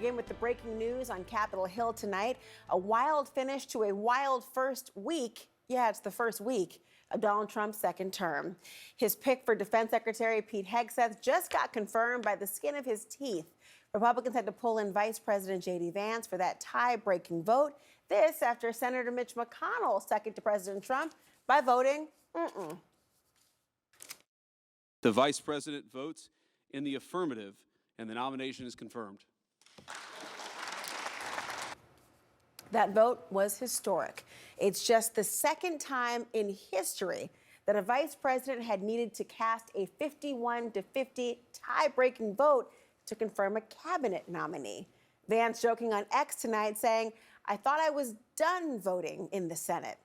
begin with the breaking news on Capitol Hill tonight. A wild finish to a wild first week. Yeah, it's the first week of Donald Trump's second term. His pick for Defense Secretary Pete Hegseth just got confirmed by the skin of his teeth. Republicans had to pull in Vice President J.D. Vance for that tie-breaking vote. This after Senator Mitch McConnell stuck it to President Trump by voting The vice president votes in the affirmative, and the nomination is confirmed. That vote was historic. It's just the second time in history that a vice president had needed to cast a 51-50 tie-breaking vote to confirm a cabinet nominee. Vance joking on X tonight saying, "I thought I was done voting in the Senate."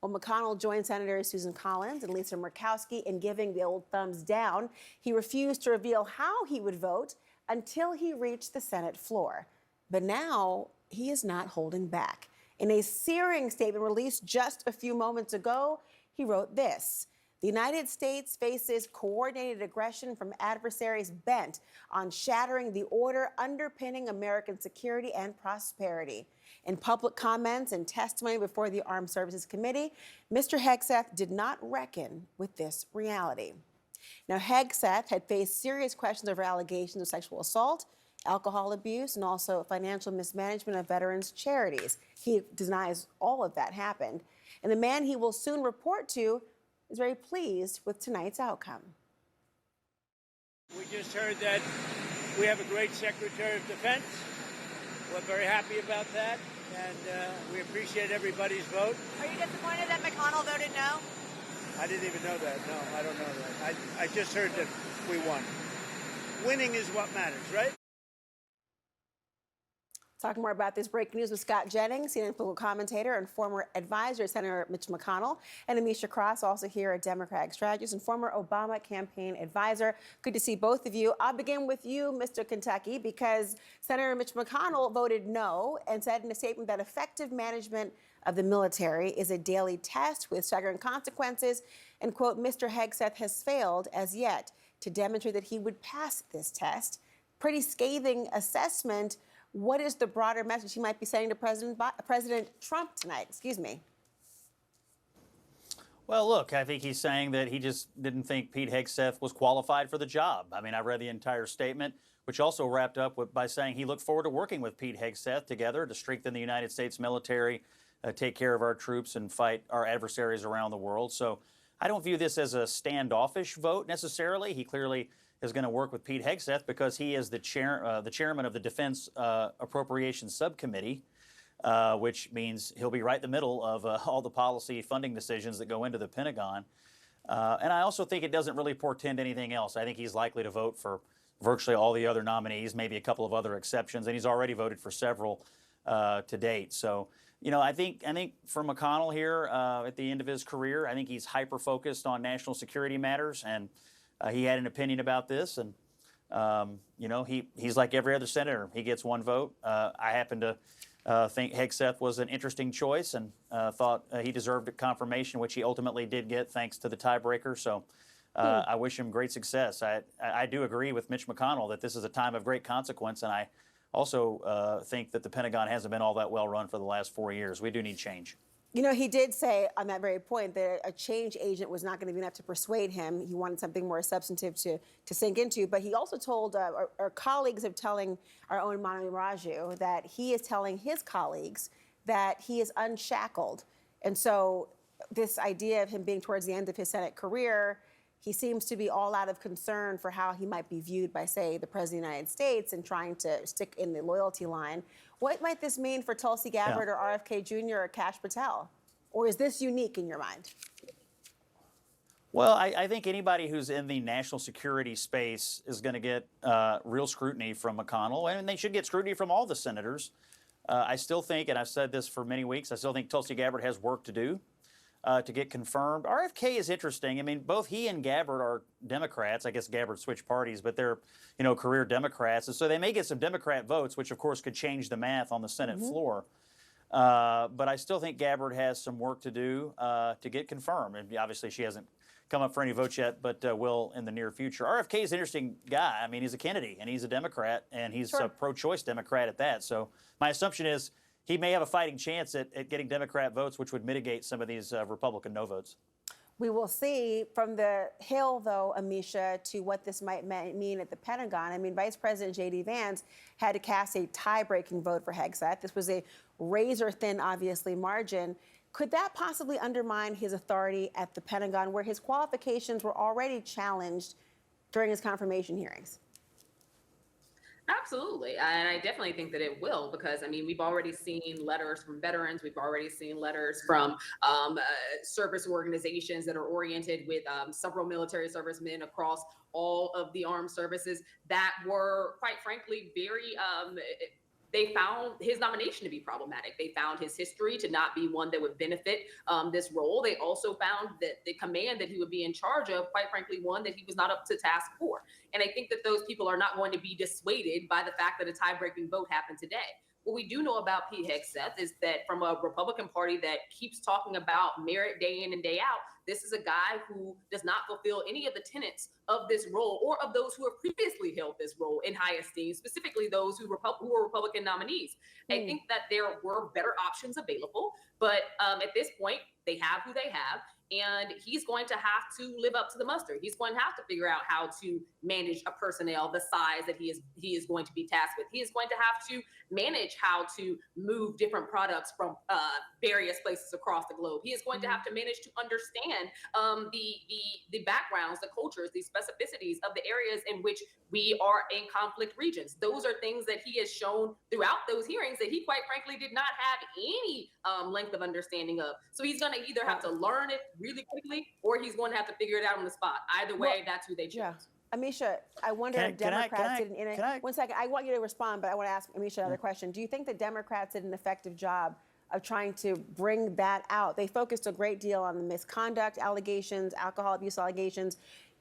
Well, McConnell joined Senators Susan Collins and Lisa Murkowski in giving the old thumbs down. He refused to reveal how he would vote until he reached the Senate floor. But now he is not holding back. In a searing statement released just a few moments ago, he wrote this: "The United States faces coordinated aggression from adversaries bent on shattering the order underpinning American security and prosperity." In public comments and testimony before the Armed Services Committee, Mr. Hegseth did not reckon with this reality. Now, Hegseth had faced serious questions over allegations of sexual assault, alcohol abuse, and also financial mismanagement of veterans' charities. He denies all of that happened. And the man he will soon report to is very pleased with tonight's outcome. We just heard that we have a great Secretary of Defense. We're very happy about that, and we appreciate everybody's vote. Are you disappointed that McConnell voted no? I didn't even know that. No, I don't know that. I just heard that we won. Winning is what matters, right? Talking more about this breaking news with Scott Jennings, CNN political commentator and former advisor to Senator Mitch McConnell, and Amisha Cross, also here, a Democratic strategist and former Obama campaign advisor. Good to see both of you. I'll begin with you, Mr. Kentucky, because Senator Mitch McConnell voted no and said in a statement that effective management of the military is a daily test with staggering consequences, and, quote, "Mr. Hegseth has failed as yet to demonstrate that he would pass this test." Pretty scathing assessment. What is the broader message he might be sending to President Trump tonight? Excuse me. Well, look, I think he's saying that he just didn't think Pete Hegseth was qualified for the job. I mean, I read the entire statement, which also wrapped up by saying he looked forward to working with Pete Hegseth together to strengthen the United States military, take care of our troops, and fight our adversaries around the world. So I don't view this as a standoffish vote necessarily. He clearly is going to work with Pete Hegseth because he is the chairman of the Defense Appropriations Subcommittee, which means he'll be right in the middle of all the policy funding decisions that go into the Pentagon. And I also think it doesn't really portend anything else. I think he's likely to vote for virtually all the other nominees, maybe a couple of other exceptions, and he's already voted for several to date. So, you know, I think for McConnell here at the end of his career, I think he's hyper-focused on national security matters, and he had an opinion about this, and you know, he's like every other senator. He gets one vote. I happen to think Hegseth was an interesting choice, and thought he deserved a confirmation, which he ultimately did get thanks to the tiebreaker. So I wish him great success. I do agree with Mitch McConnell that this is a time of great consequence, and I also think that the Pentagon hasn't been all that well run for the last 4 years. We do need change. You know, he did say on that very point that a change agent was not going to be enough to persuade him. He wanted something more substantive to sink into. But he also told our colleagues of telling our own Manu Raju that he is telling his colleagues that he is unshackled. And so this idea of him being towards the end of his Senate career, he seems to be all out of concern for how he might be viewed by, say, the President of the United States and trying to stick in the loyalty line. What might this mean for Tulsi Gabbard or RFK Jr. or Kash Patel? Or is this unique in your mind? Well, I think anybody who's in the national security space is going to get real scrutiny from McConnell, and they should get scrutiny from all the senators. I still think, and I've said this for many weeks, I still think Tulsi Gabbard has work to do to get confirmed. RFK is interesting. I mean, both he and Gabbard are Democrats. I guess Gabbard switched parties, but they're, you know, career Democrats. And so they may get some Democrat votes, which of course could change the math on the Senate floor. But I still think Gabbard has some work to do to get confirmed. And obviously she hasn't come up for any votes yet, but will in the near future. RFK is an interesting guy. I mean, he's a Kennedy, and he's a Democrat, and he's a pro-choice Democrat at that. So my assumption is he may have a fighting chance at getting Democrat votes, which would mitigate some of these Republican no votes. We will see from the Hill, though, Amisha, to what this might mean at the Pentagon. I mean, Vice President J.D. Vance had to cast a tie-breaking vote for Hegseth. This was a razor-thin, obviously, margin. Could that possibly undermine his authority at the Pentagon, where his qualifications were already challenged during his confirmation hearings? Absolutely. And I definitely think that it will, because I mean, we've already seen letters from veterans. We've already seen letters from service organizations that are oriented with several military servicemen across all of the armed services that were, quite frankly, very they found his nomination to be problematic. They found his history to not be one that would benefit this role. They also found that the command that he would be in charge of, quite frankly, one that he was not up to task for. And I think that those people are not going to be dissuaded by the fact that a tie-breaking vote happened today. What we do know about Pete Hegseth is that from a Republican Party that keeps talking about merit day in and day out, this is a guy who does not fulfill any of the tenets of this role or of those who have previously held this role in high esteem, specifically those who were Republican nominees. I think that there were better options available, but at this point, they have who they have. And he's going to have to live up to the muster. He's going to have to figure out how to manage a personnel the size that he is going to be tasked with. He is going to have to manage how to move different products from various places across the globe. He is going to have to manage to understand the backgrounds, the cultures, the specificities of the areas in which we are in conflict regions. Those are things that he has shown throughout those hearings that he, quite frankly, did not have any length of understanding of. So he's going to either have to learn it really quickly, or he's going to have to figure it out on the spot. Either way, that's who they choose. Yeah. Amisha, I wonder if Democrats did an one second. I want you to respond, but I want to ask Amisha another question. Do you think the Democrats did an effective job of trying to bring that out? They focused a great deal on the misconduct allegations, alcohol abuse allegations.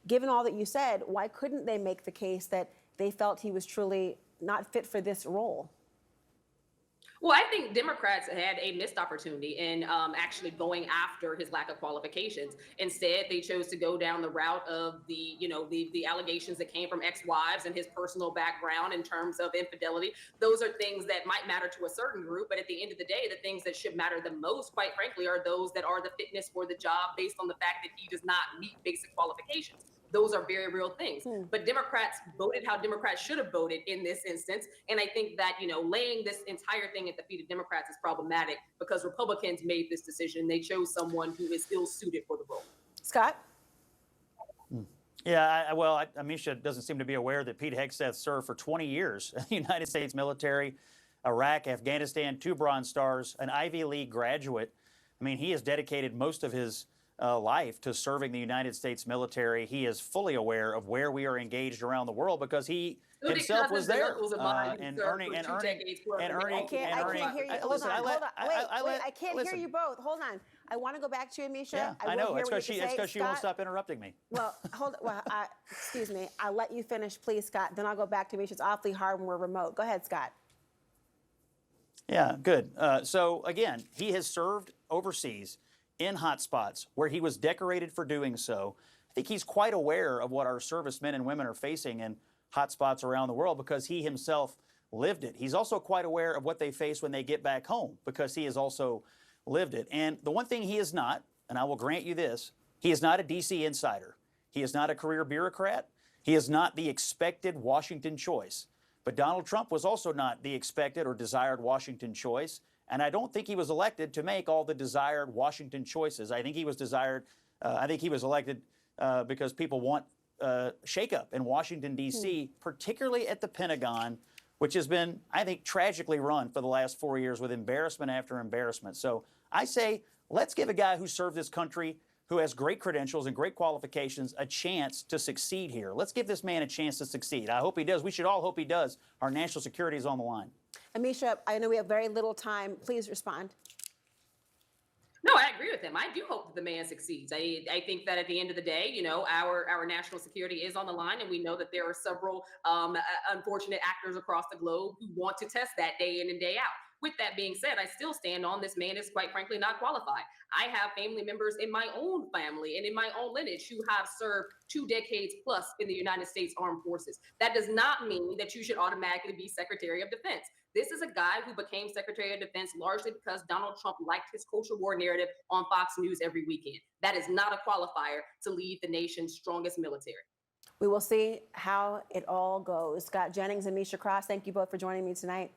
Given all that you said, why couldn't they make the case that they felt he was truly not fit for this role? Well, I think Democrats had a missed opportunity in actually going after his lack of qualifications. Instead, they chose to go down the route of the allegations that came from ex-wives and his personal background in terms of infidelity. Those are things that might matter to a certain group, but at the end of the day, the things that should matter the most, quite frankly, are those that are the fitness for the job based on the fact that he does not meet basic qualifications. Those are very real things. But Democrats voted how Democrats should have voted in this instance. And I think that, laying this entire thing at the feet of Democrats is problematic because Republicans made this decision. They chose someone who is ill-suited for the role. Scott? Yeah, Amisha doesn't seem to be aware that Pete Hegseth served for 20 years in the United States military, Iraq, Afghanistan, 2 Bronze Stars, an Ivy League graduate. I mean, he has dedicated most of his life to serving the United States military. He is fully aware of where we are engaged around the world because he himself was there and earning. I can't hear you. Hold on. Wait, I can't hear you both. Hold on. I want to go back to you, Amisha. Yeah, I know. It's because she won't stop interrupting me. Well, excuse me. I'll let you finish, please, Scott. Then I'll go back to Amisha. It's awfully hard when we're remote. Go ahead, Scott. Yeah, good. So again, he has served overseas in hot spots where he was decorated for doing so. I think he's quite aware of what our servicemen and women are facing in hot spots around the world because he himself lived it. He's also quite aware of what they face when they get back home because he has also lived it. And the one thing he is not, and I will grant you this, he is not a D.C. insider. He is not a career bureaucrat. He is not the expected Washington choice. But Donald Trump was also not the expected or desired Washington choice. And I don't think he was elected to make all the desired Washington choices. I think he was elected because people want shakeup in Washington, D.C., particularly at the Pentagon, which has been, I think, tragically run for the last 4 years with embarrassment after embarrassment. So I say, let's give a guy who served this country, who has great credentials and great qualifications, a chance to succeed here. Let's give this man a chance to succeed. I hope he does. We should all hope he does. Our national security is on the line. Amisha, I know we have very little time. Please respond. No, I agree with him. I do hope that the man succeeds. I think that at the end of the day, our national security is on the line, and we know that there are several unfortunate actors across the globe who want to test that day in and day out. With that being said, I still stand on this man is quite frankly not qualified. I have family members in my own family and in my own lineage who have served 2 decades plus in the United States Armed Forces. That does not mean that you should automatically be Secretary of Defense. This is a guy who became Secretary of Defense largely because Donald Trump liked his culture war narrative on Fox News every weekend. That is not a qualifier to lead the nation's strongest military. We will see how it all goes. Scott Jennings and Misha Cross, thank you both for joining me tonight.